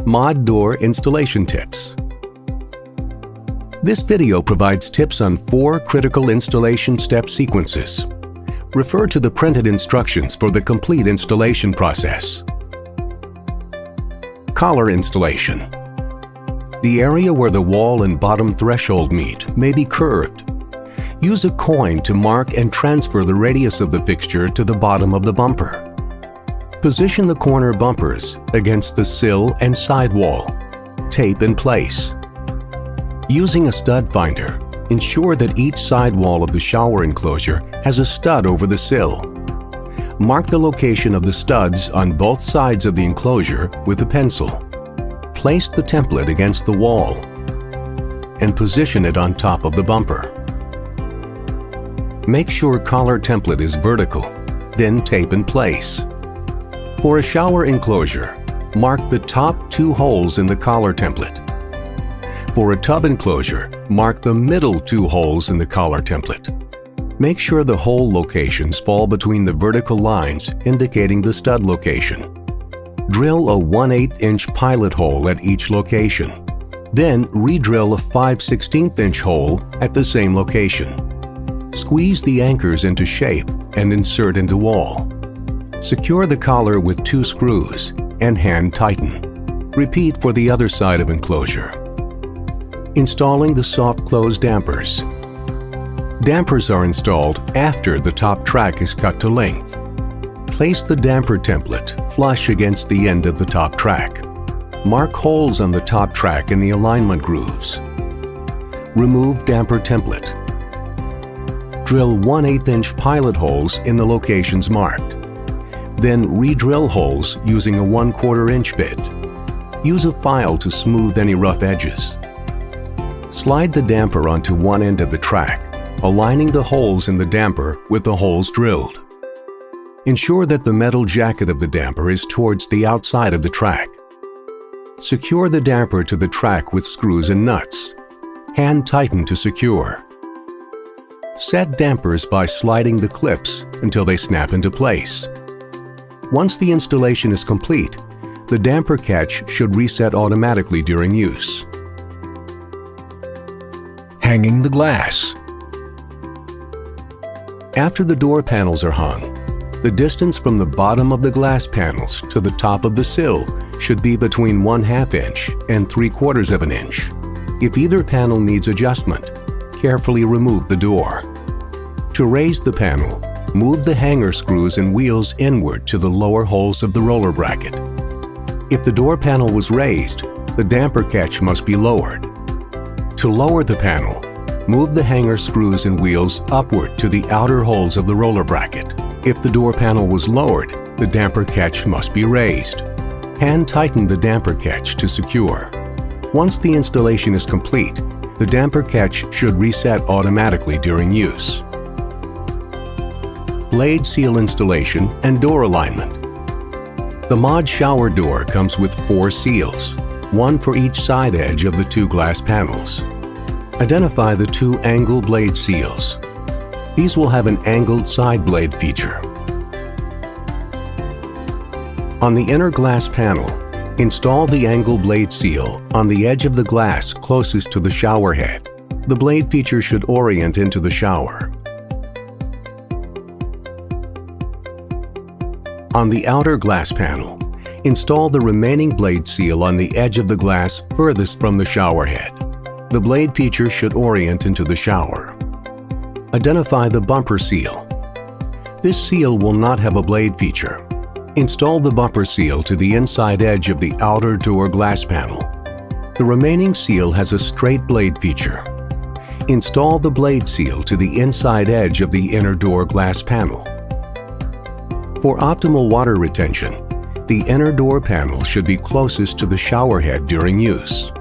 Mod Door Installation Tips. This video provides tips on 4 critical installation step sequences. Refer to the printed instructions for the complete installation process. Collar installation. The area where the wall and bottom threshold meet may be curved. Use a coin to mark and transfer the radius of the fixture to the bottom of the bumper. Position the corner bumpers against the sill and sidewall. Tape in place. Using a stud finder, ensure that each sidewall of the shower enclosure has a stud over the sill. Mark the location of the studs on both sides of the enclosure with a pencil. Place the template against the wall and position it on top of the bumper. Make sure collar template is vertical, then tape in place. For a shower enclosure, mark the top 2 holes in the collar template. For a tub enclosure, mark the middle 2 holes in the collar template. Make sure the hole locations fall between the vertical lines indicating the stud location. Drill a 1/8 inch pilot hole at each location. Then re-drill a 5/16 inch hole at the same location. Squeeze the anchors into shape and insert into wall. Secure the collar with 2 screws and hand tighten. Repeat for the other side of enclosure. Installing the soft close dampers. Dampers are installed after the top track is cut to length. Place the damper template flush against the end of the top track. Mark holes on the top track in the alignment grooves. Remove damper template. Drill 1/8 inch pilot holes in the locations marked. Then re-drill holes using a 1/4 inch bit. Use a file to smooth any rough edges. Slide the damper onto one end of the track, aligning the holes in the damper with the holes drilled. Ensure that the metal jacket of the damper is towards the outside of the track. Secure the damper to the track with screws and nuts. Hand tighten to secure. Set dampers by sliding the clips until they snap into place. Once the installation is complete, the damper catch should reset automatically during use. Hanging the glass. After the door panels are hung, the distance from the bottom of the glass panels to the top of the sill should be between 1/2 inch and 3/4 of an inch. If either panel needs adjustment, carefully remove the door. To raise the panel, move the hanger screws and wheels inward to the lower holes of the roller bracket. If the door panel was raised, the damper catch must be lowered. To lower the panel, move the hanger screws and wheels upward to the outer holes of the roller bracket. If the door panel was lowered, the damper catch must be raised. Hand tighten the damper catch to secure. Once the installation is complete, the damper catch should reset automatically during use. Blade seal installation and door alignment. The Mod shower door comes with 4 seals, 1 for each side edge of the 2 glass panels. Identify the 2 angle blade seals. These will have an angled side blade feature. On the inner glass panel, install the angle blade seal on the edge of the glass closest to the shower head. The blade feature should orient into the shower. On the outer glass panel, install the remaining blade seal on the edge of the glass furthest from the shower head. The blade feature should orient into the shower. Identify the bumper seal. This seal will not have a blade feature. Install the bumper seal to the inside edge of the outer door glass panel. The remaining seal has a straight blade feature. Install the blade seal to the inside edge of the inner door glass panel. For optimal water retention, the inner door panel should be closest to the shower head during use.